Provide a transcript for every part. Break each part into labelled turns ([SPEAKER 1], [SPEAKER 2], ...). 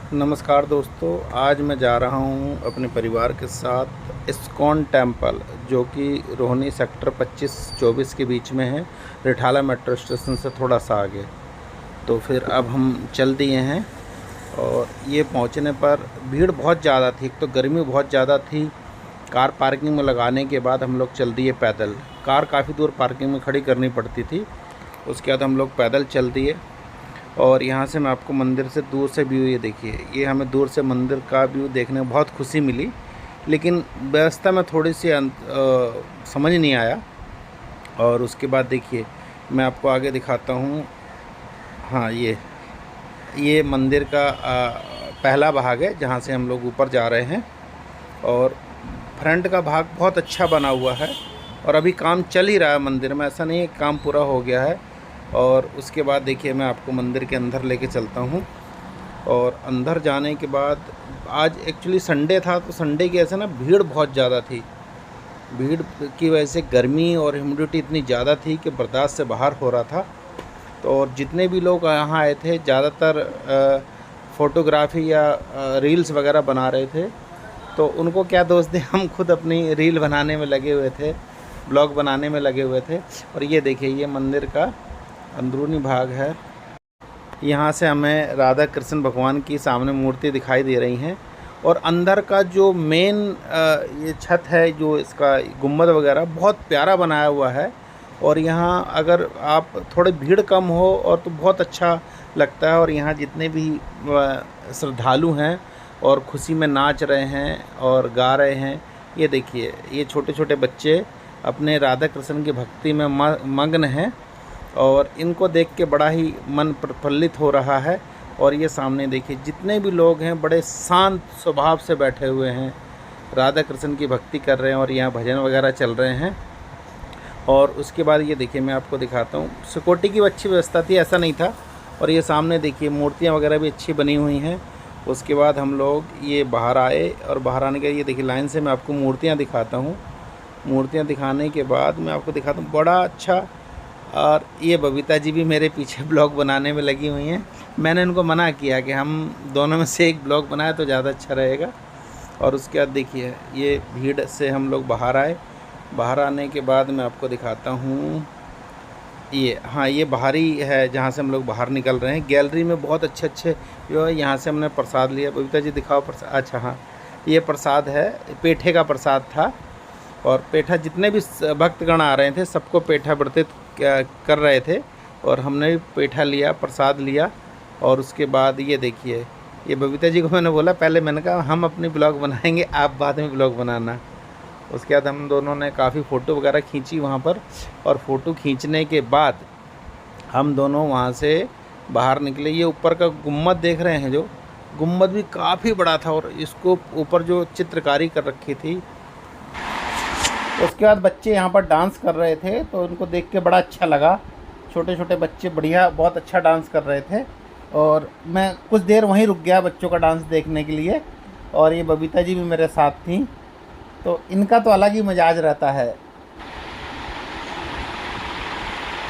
[SPEAKER 1] नमस्कार दोस्तों, आज मैं जा रहा हूं अपने परिवार के साथ इस्कॉन टेम्पल, जो कि रोहिणी सेक्टर 25-24 के बीच में है, रिठाला मेट्रो स्टेशन से थोड़ा सा आगे। तो फिर अब हम चल दिए हैं और ये पहुंचने पर भीड़ बहुत ज़्यादा थी। एक तो गर्मी बहुत ज़्यादा थी। कार पार्किंग में लगाने के बाद हम लोग चल दिए पैदल। कार काफ़ी दूर पार्किंग में खड़ी करनी पड़ती थी। उसके बाद हम लोग पैदल चल दिए और यहाँ से मैं आपको मंदिर से दूर से व्यू, ये देखिए, ये हमें दूर से मंदिर का व्यू देखने में बहुत खुशी मिली। लेकिन व्यवस्था में थोड़ी सी समझ नहीं आया। और उसके बाद देखिए, मैं आपको आगे दिखाता हूँ। हाँ, ये मंदिर का पहला भाग है जहाँ से हम लोग ऊपर जा रहे हैं। और फ्रंट का भाग बहुत अच्छा बना हुआ है और अभी काम चल ही रहा है मंदिर में, ऐसा नहीं है काम पूरा हो गया है। और उसके बाद देखिए, मैं आपको मंदिर के अंदर लेके चलता हूँ। और अंदर जाने के बाद, आज एक्चुअली संडे था, तो संडे की ऐसे ना भीड़ बहुत ज़्यादा थी। भीड़ की वजह से गर्मी और ह्यूमिडिटी इतनी ज़्यादा थी कि बर्दाश्त से बाहर हो रहा था। तो और जितने भी लोग यहाँ आए थे, ज़्यादातर फ़ोटोग्राफ़ी या रील्स वगैरह बना रहे थे। तो उनको क्या दोष दें, हम खुद अपनी रील बनाने में लगे हुए थे, ब्लॉग बनाने में लगे हुए थे। और ये देखिए, ये मंदिर का अंदरूनी भाग है। यहाँ से हमें राधा कृष्ण भगवान की सामने मूर्ति दिखाई दे रही हैं। और अंदर का जो मेन ये छत है, जो इसका गुम्बद वगैरह बहुत प्यारा बनाया हुआ है। और यहाँ अगर आप थोड़ी भीड़ कम हो और तो बहुत अच्छा लगता है। और यहाँ जितने भी श्रद्धालु हैं और खुशी में नाच रहे हैं और गा रहे हैं। ये देखिए, ये छोटे छोटे बच्चे अपने राधा कृष्ण की भक्ति में मग्न हैं और इनको देख के बड़ा ही मन प्रफुल्लित हो रहा है। और ये सामने देखिए, जितने भी लोग हैं बड़े शांत स्वभाव से बैठे हुए हैं, राधा कृष्ण की भक्ति कर रहे हैं और यहाँ भजन वगैरह चल रहे हैं। और उसके बाद ये देखिए, मैं आपको दिखाता हूँ, सिक्योरिटी की अच्छी व्यवस्था थी, ऐसा नहीं था। और ये सामने देखिए, मूर्तियाँ वगैरह भी अच्छी बनी हुई हैं। उसके बाद हम लोग ये बाहर आए और बाहर आने के, ये देखिए लाइन से मैं आपको मूर्तियाँ दिखाता हूँ। मूर्तियाँ दिखाने के बाद मैं आपको दिखाता हूँ, बड़ा अच्छा। और ये बबीता जी भी मेरे पीछे ब्लॉग बनाने में लगी हुई हैं। मैंने उनको मना किया कि हम दोनों में से एक ब्लॉग बनाए तो ज़्यादा अच्छा रहेगा। और उसके बाद देखिए, ये भीड़ से हम लोग बाहर आए। बाहर आने के बाद मैं आपको दिखाता हूँ, ये, हाँ, ये बाहरी है जहाँ से हम लोग बाहर निकल रहे हैं। गैलरी में बहुत अच्छे अच्छे जो है, यहाँ से हमने प्रसाद लिया। बबीता जी दिखाओ प्रसाद। अच्छा, हाँ, ये प्रसाद है, पेठे का प्रसाद था। और पेठा, जितने भी भक्तगण आ रहे थे सबको पेठा वितरित कर रहे थे। और हमने भी पेठा लिया, प्रसाद लिया। और उसके बाद ये देखिए, ये बबीता जी को मैंने बोला, पहले मैंने कहा हम अपनी ब्लॉग बनाएंगे, आप बाद में ब्लॉग बनाना। उसके बाद हम दोनों ने काफ़ी फ़ोटो वगैरह खींची वहाँ पर। और फ़ोटो खींचने के बाद हम दोनों वहाँ से बाहर निकले। ये ऊपर का गुम्बद देख रहे हैं, जो गुम्बद भी काफ़ी बड़ा था और इसको ऊपर जो चित्रकारी कर रखी थी। उसके बाद बच्चे यहाँ पर डांस कर रहे थे, तो उनको देख के बड़ा अच्छा लगा। छोटे छोटे बच्चे बढ़िया, बहुत अच्छा डांस कर रहे थे। और मैं कुछ देर वहीं रुक गया बच्चों का डांस देखने के लिए। और ये बबीता जी भी मेरे साथ थी, तो इनका तो अलग ही मिजाज रहता है।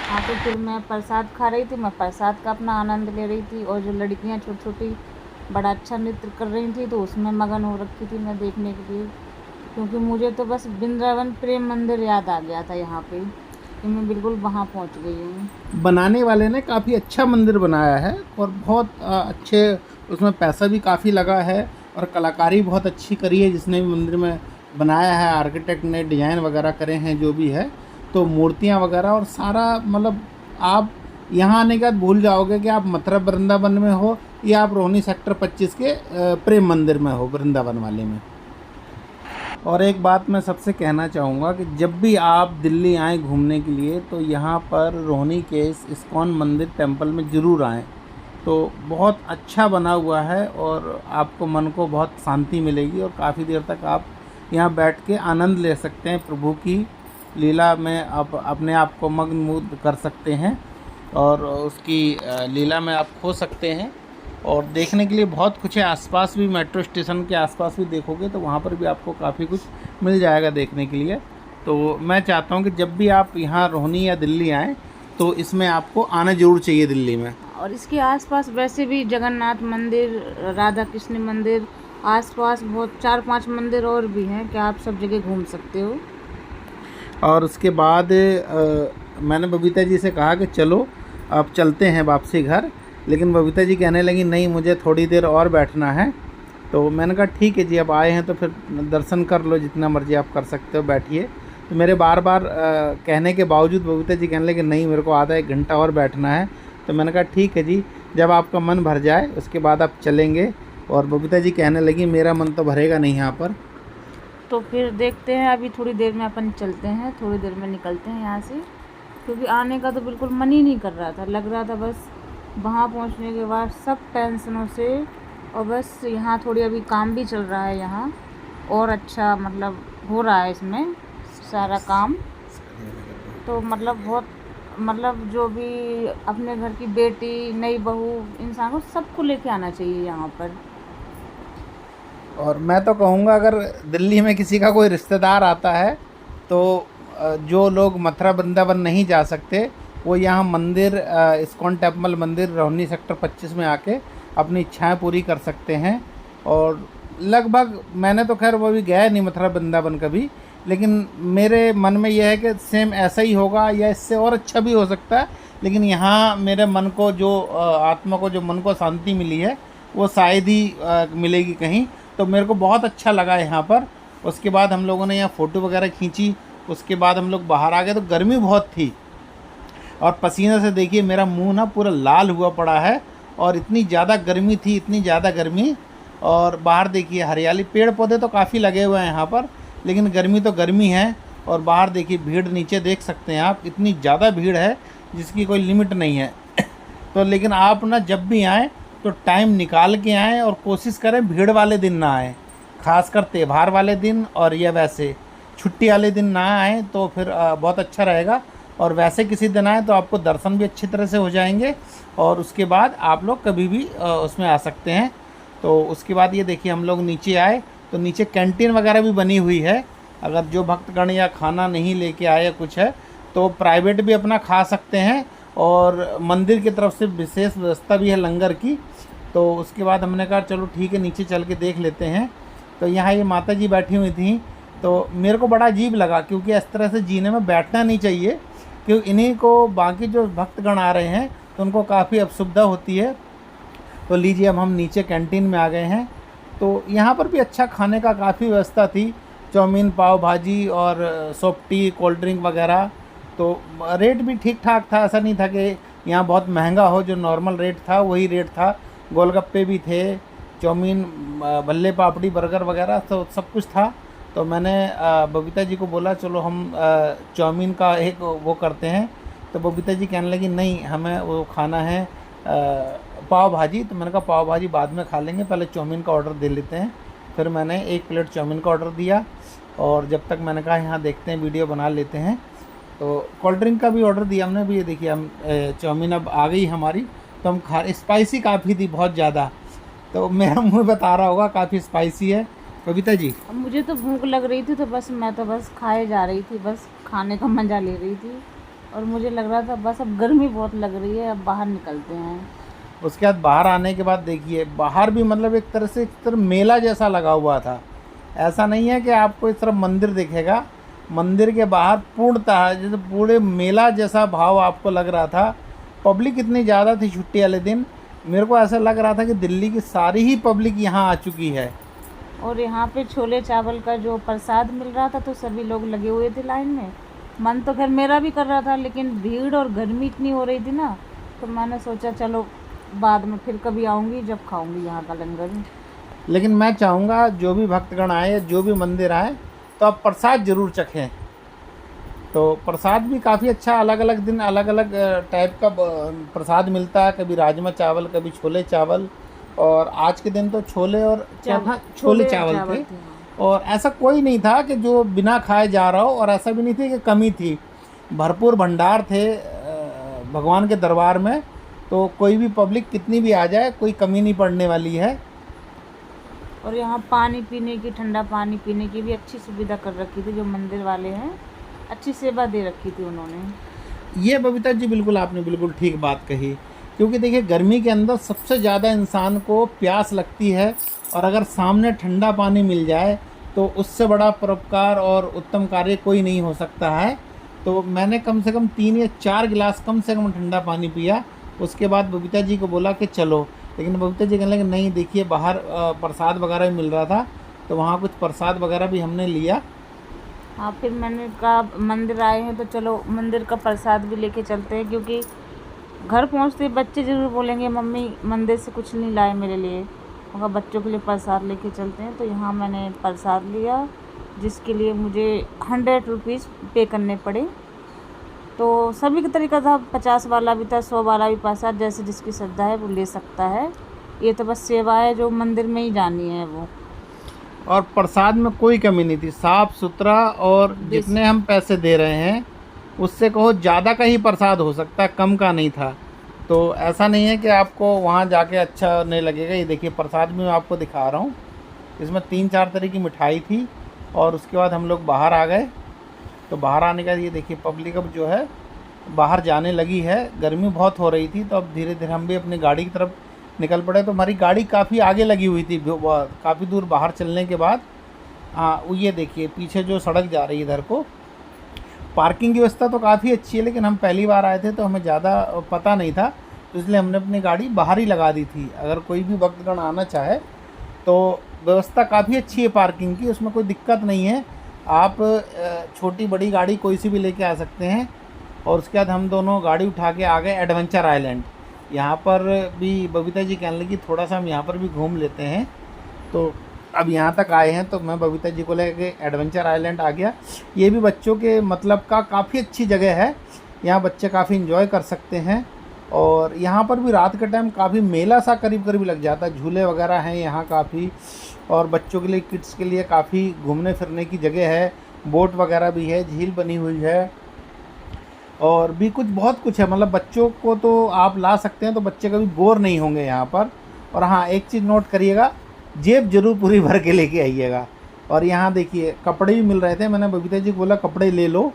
[SPEAKER 2] हाँ, तो फिर मैं प्रसाद खा रही थी, मैं प्रसाद का अपना आनंद ले रही थी। और जो लड़कियाँ छोटी छोटी बड़ा अच्छा नृत्य कर रही थी, तो उसमें मगन हो रखी थी मैं देखने के लिए। क्योंकि मुझे तो बस वृंदावन प्रेम मंदिर याद आ गया था यहाँ पे, कि मैं बिल्कुल वहाँ पहुँच गई हूँ।
[SPEAKER 1] बनाने वाले ने काफ़ी अच्छा मंदिर बनाया है और बहुत अच्छे, उसमें पैसा भी काफ़ी लगा है और कलाकारी बहुत अच्छी करी है जिसने भी मंदिर में बनाया है। आर्किटेक्ट ने डिज़ाइन वगैरह करे हैं, जो भी है। तो मूर्तियाँ वगैरह और सारा, मतलब आप यहाँ आने के बाद भूल जाओगे कि आप मथुरा वृंदावन में हो या आप रोहिणी सेक्टर 25 के प्रेम मंदिर में हो, वृंदावन वाले में। और एक बात मैं सबसे कहना चाहूँगा कि जब भी आप दिल्ली आएँ घूमने के लिए, तो यहाँ पर रोहिणी के इस इस्कॉन मंदिर टेम्पल में ज़रूर आएँ। तो बहुत अच्छा बना हुआ है और आपको मन को बहुत शांति मिलेगी और काफ़ी देर तक आप यहाँ बैठ के आनंद ले सकते हैं। प्रभु की लीला में आप अपने आप को मग्न कर सकते हैं और उसकी लीला में आप खो सकते हैं। और देखने के लिए बहुत कुछ है। आसपास भी, मेट्रो स्टेशन के आसपास भी देखोगे तो वहाँ पर भी आपको काफ़ी कुछ मिल जाएगा देखने के लिए। तो मैं चाहता हूँ कि जब भी आप यहाँ रोहिणी या दिल्ली आएँ, तो इसमें आपको आना ज़रूर चाहिए दिल्ली में।
[SPEAKER 2] और इसके आसपास वैसे भी जगन्नाथ मंदिर, राधा कृष्ण मंदिर, आसपास बहुत 4-5 मंदिर और भी हैं कि आप सब जगह घूम सकते हो।
[SPEAKER 1] और उसके बाद मैंने बबीता जी से कहा कि चलो अब चलते हैं वापसी घर, लेकिन बबीता जी कहने लगी नहीं मुझे थोड़ी देर और बैठना है। तो मैंने कहा ठीक है जी, अब आए हैं तो फिर दर्शन कर लो, जितना मर्ज़ी आप कर सकते हो, बैठिए। तो मेरे बार बार कहने के बावजूद बबीता जी कहने लगे नहीं मेरे को आधा 1 घंटा और बैठना है। तो मैंने कहा ठीक है जी, जब आपका मन भर जाए उसके बाद आप चलेंगे। और बबीता जी कहने लगी मेरा मन तो भरेगा नहीं यहाँ पर।
[SPEAKER 2] तो फिर देखते हैं, अभी थोड़ी देर में अपन चलते हैं, थोड़ी देर में निकलते हैं यहाँ से, क्योंकि आने का तो बिल्कुल मन ही नहीं कर रहा था। लग रहा था बस वहाँ पहुँचने के बाद सब टेंशनों से, और बस यहाँ थोड़ी अभी काम भी चल रहा है यहाँ, और अच्छा मतलब हो रहा है इसमें सारा काम। तो मतलब बहुत मतलब जो भी अपने घर की बेटी, नई बहू, इंसान को सबको लेके आना चाहिए यहाँ पर।
[SPEAKER 1] और मैं तो कहूँगा अगर दिल्ली में किसी का कोई रिश्तेदार आता है तो जो लोग मथुरा वृंदावन नहीं जा सकते वो यहाँ मंदिर इस्कॉन टेम्पल मंदिर रोहिणी सेक्टर 25 में आके अपनी इच्छाएं पूरी कर सकते हैं। और लगभग मैंने तो खैर वो भी गया नहीं मथुरा वृंदावन कभी, लेकिन मेरे मन में यह है कि सेम ऐसा ही होगा या इससे और अच्छा भी हो सकता है। लेकिन यहाँ मेरे मन को जो आत्मा को जो मन को शांति मिली है वो शायद ही मिलेगी कहीं। तो मेरे को बहुत अच्छा लगा यहाँ पर। उसके बाद हम लोगों ने यहाँ फ़ोटो वगैरह खींची। उसके बाद हम लोग बाहर आ गए तो गर्मी बहुत थी और पसीने से देखिए मेरा मुंह ना पूरा लाल हुआ पड़ा है, और इतनी ज़्यादा गर्मी थी, इतनी ज़्यादा गर्मी। और बाहर देखिए हरियाली, पेड़ पौधे तो काफ़ी लगे हुए हैं यहाँ पर, लेकिन गर्मी तो गर्मी है। और बाहर देखिए भीड़, नीचे देख सकते हैं आप, इतनी ज़्यादा भीड़ है जिसकी कोई लिमिट नहीं है। तो लेकिन आप ना जब भी आएँ तो टाइम निकाल के आएँ और कोशिश करें भीड़ वाले दिन ना आएँ, खासकर त्यौहार वाले दिन और या वैसे छुट्टी वाले दिन ना आएँ तो फिर बहुत अच्छा रहेगा। और वैसे किसी दिन आए तो आपको दर्शन भी अच्छी तरह से हो जाएंगे, और उसके बाद आप लोग कभी भी उसमें आ सकते हैं। तो उसके बाद ये देखिए हम लोग नीचे आए तो नीचे कैंटीन वगैरह भी बनी हुई है। अगर जो भक्तगण या खाना नहीं लेके आए या कुछ है तो प्राइवेट भी अपना खा सकते हैं, और मंदिर की तरफ से विशेष व्यवस्था भी है लंगर की। तो उसके बाद हमने कहा चलो ठीक है नीचे चल के देख लेते हैं। तो यहाँ ये माता जी बैठी हुई थी, तो मेरे को बड़ा अजीब लगा, क्योंकि इस तरह से जीने में बैठना नहीं चाहिए, क्योंकि इन्हीं को बाकी जो भक्तगण आ रहे हैं तो उनको काफ़ी असुविधा होती है। तो लीजिए अब हम नीचे कैंटीन में आ गए हैं। तो यहाँ पर भी अच्छा खाने का काफ़ी व्यवस्था थी, चाउमीन, पाव भाजी और सॉफ्ट टी, कोल्ड ड्रिंक वगैरह। तो रेट भी ठीक ठाक था, ऐसा नहीं था कि यहाँ बहुत महंगा हो, जो नॉर्मल रेट था वही रेट था। गोलगप्पे भी थे, चाउमीन, भल्ले पापड़ी, बर्गर वगैरह तो सब कुछ था। तो मैंने बबीता जी को बोला चलो हम चाउमीन का एक वो करते हैं। तो बबीता जी कहने लगी नहीं हमें वो खाना है पाव भाजी। तो मैंने कहा पाव भाजी बाद में खा लेंगे, पहले चाउमीन का ऑर्डर दे लेते हैं। फिर मैंने 1 प्लेट चाउमीन का ऑर्डर दिया, और जब तक मैंने कहा यहाँ देखते हैं वीडियो बना लेते हैं। तो कोल्ड ड्रिंक का भी ऑर्डर दिया हमने भी। ये देखिए हम चाउमीन अब आ गई हमारी। तो हम खा, स्पाइसी काफ़ी थी, बहुत ज़्यादा। तो मेरा मुँह बता रहा होगा काफ़ी स्पाइसी है। बबीता जी
[SPEAKER 2] मुझे तो भूख लग रही थी, तो बस मैं तो बस खाए जा रही थी, बस खाने का मज़ा ले रही थी। और मुझे लग रहा था बस अब गर्मी बहुत लग रही है, अब बाहर निकलते हैं।
[SPEAKER 1] उसके बाद बाहर आने के बाद देखिए बाहर भी मतलब एक तरह मेला जैसा लगा हुआ था। ऐसा नहीं है कि आपको इस तरफ मंदिर दिखेगा, मंदिर के बाहर पूर्णतः जैसे पूरे मेला जैसा भाव आपको लग रहा था। पब्लिक इतनी ज़्यादा थी छुट्टी वाले दिन, मेरे को ऐसा लग रहा था कि दिल्ली की सारी ही पब्लिक यहाँ आ चुकी है।
[SPEAKER 2] और यहाँ पे छोले चावल का जो प्रसाद मिल रहा था तो सभी लोग लगे हुए थे लाइन में। मन तो खैर मेरा भी कर रहा था, लेकिन भीड़ और गर्मी इतनी हो रही थी ना, तो मैंने सोचा चलो बाद में फिर कभी आऊँगी जब खाऊँगी यहाँ का लंगर।
[SPEAKER 1] लेकिन मैं चाहूँगा जो भी भक्तगण आए, जो भी मंदिर आए, तो आप प्रसाद ज़रूर चखें। तो प्रसाद भी काफ़ी अच्छा, अलग अलग दिन अलग अलग टाइप का प्रसाद मिलता है। कभी राजमा चावल, कभी छोले चावल, और आज के दिन तो छोले और क्या था, छोले चावल थे। और ऐसा कोई नहीं था कि जो बिना खाए जा रहा हो, और ऐसा भी नहीं थी कि कमी थी। भरपूर भंडार थे भगवान के दरबार में। तो कोई भी पब्लिक कितनी भी आ जाए, कोई कमी नहीं पड़ने वाली है।
[SPEAKER 2] और यहाँ पानी पीने की, ठंडा पानी पीने की भी अच्छी सुविधा कर रखी थी, जो मंदिर वाले हैं अच्छी सेवा दे रखी थी उन्होंने।
[SPEAKER 1] ये बबीता जी बिल्कुल आपने बिल्कुल ठीक बात कही क्योंकि देखिए गर्मी के अंदर सबसे ज़्यादा इंसान को प्यास लगती है, और अगर सामने ठंडा पानी मिल जाए तो उससे बड़ा परोपकार और उत्तम कार्य कोई नहीं हो सकता है। तो मैंने कम से कम 3 या 4 गिलास कम से कम ठंडा पानी पिया। उसके बाद बबीता जी को बोला कि चलो, लेकिन बबीता जी कहने लगे नहीं, देखिए बाहर प्रसाद वगैरह भी मिल रहा था, तो वहाँ कुछ प्रसाद वगैरह भी हमने लिया।
[SPEAKER 2] हाँ, फिर मैंने कहा मंदिर आए हैं तो चलो मंदिर का प्रसाद भी लेके चलते हैं, क्योंकि घर पहुँचते बच्चे ज़रूर बोलेंगे मम्मी मंदिर से कुछ नहीं लाए मेरे लिए, मगर बच्चों के लिए प्रसाद लेके चलते हैं। तो यहाँ मैंने प्रसाद लिया, जिसके लिए मुझे 100 रुपीज़ पे करने पड़े। तो सभी का तरीका था, 50 वाला भी था, 100 वाला भी प्रसाद, जैसे जिसकी श्रद्धा है वो ले सकता है। ये तो बस सेवा है जो मंदिर में ही जानी है वो।
[SPEAKER 1] और प्रसाद में कोई कमी नहीं थी, साफ़ सुथरा, और जितने हम पैसे दे रहे हैं उससे कहो ज़्यादा का ही प्रसाद हो सकता है, कम का नहीं था। तो ऐसा नहीं है कि आपको वहाँ जाके अच्छा नहीं लगेगा। ये देखिए प्रसाद भी मैं आपको दिखा रहा हूँ, इसमें 3-4 तरह की मिठाई थी। और उसके बाद हम लोग बाहर आ गए। तो बाहर आने का ये देखिए पब्लिक अब जो है बाहर जाने लगी है, गर्मी बहुत हो रही थी, तो अब धीरे धीरे हम भी अपनी गाड़ी की तरफ निकल पड़े। तो हमारी गाड़ी काफ़ी आगे लगी हुई थी, काफ़ी दूर बाहर चलने के बाद। हाँ, वो ये देखिए पीछे जो सड़क जा रही है इधर को, पार्किंग की व्यवस्था तो काफ़ी अच्छी है, लेकिन हम पहली बार आए थे तो हमें ज़्यादा पता नहीं था, तो इसलिए हमने अपनी गाड़ी बाहर ही लगा दी थी। अगर कोई भी भक्तगण आना चाहे तो व्यवस्था काफ़ी अच्छी है पार्किंग की, उसमें कोई दिक्कत नहीं है। आप छोटी बड़ी गाड़ी कोई सी भी लेके आ सकते हैं। और उसके बाद हम दोनों गाड़ी उठा के आ गए एडवेंचर आइलैंड। यहाँ पर भी बबीता जी कहने लगी थोड़ा सा हम यहाँ पर भी घूम लेते हैं। तो अब यहाँ तक आए हैं तो मैं बबीता जी को लेके एडवेंचर आइलैंड आ गया। ये भी बच्चों के मतलब का काफ़ी अच्छी जगह है, यहाँ बच्चे काफ़ी इन्जॉय कर सकते हैं। और यहाँ पर भी रात के टाइम काफ़ी मेला सा करीब करीब लग जाता है, झूले वगैरह हैं यहाँ काफ़ी, और बच्चों के लिए किड्स के लिए काफ़ी घूमने फिरने की जगह है, बोट वगैरह भी है, झील बनी हुई है, और भी कुछ बहुत कुछ है। मतलब बच्चों को तो आप ला सकते हैं, तो बच्चे कभी बोर नहीं होंगे यहाँ पर। और हाँ, एक चीज़ नोट करिएगा, जेब जरूर पूरी भर के लेके आइएगा। और यहाँ देखिए कपड़े भी मिल रहे थे, मैंने बबीता जी को बोला कपड़े ले लो,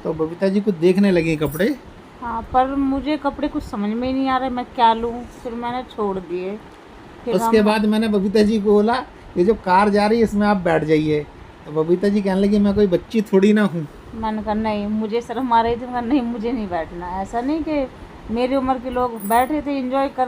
[SPEAKER 1] तो बबीता जी को देखने लगे कपड़े।
[SPEAKER 2] हाँ, पर मुझे कपड़े कुछ समझ में ही नहीं आ रहे मैं क्या लूँ, फिर मैंने छोड़ दिए। फिर
[SPEAKER 1] उसके बाद मैंने बबीता जी को बोला ये जो कार जा रही है इसमें आप बैठ जाइए, तो बबीता जी कहने लगी मैं कोई बच्ची थोड़ी ना हूँ।
[SPEAKER 2] मैंने कहा नहीं, मुझे शर्म आ रही थी, मैं कहा नहीं मुझे नहीं बैठना। ऐसा नहीं कि मेरी उम्र के लोग बैठ रहे थे, एंजॉय कर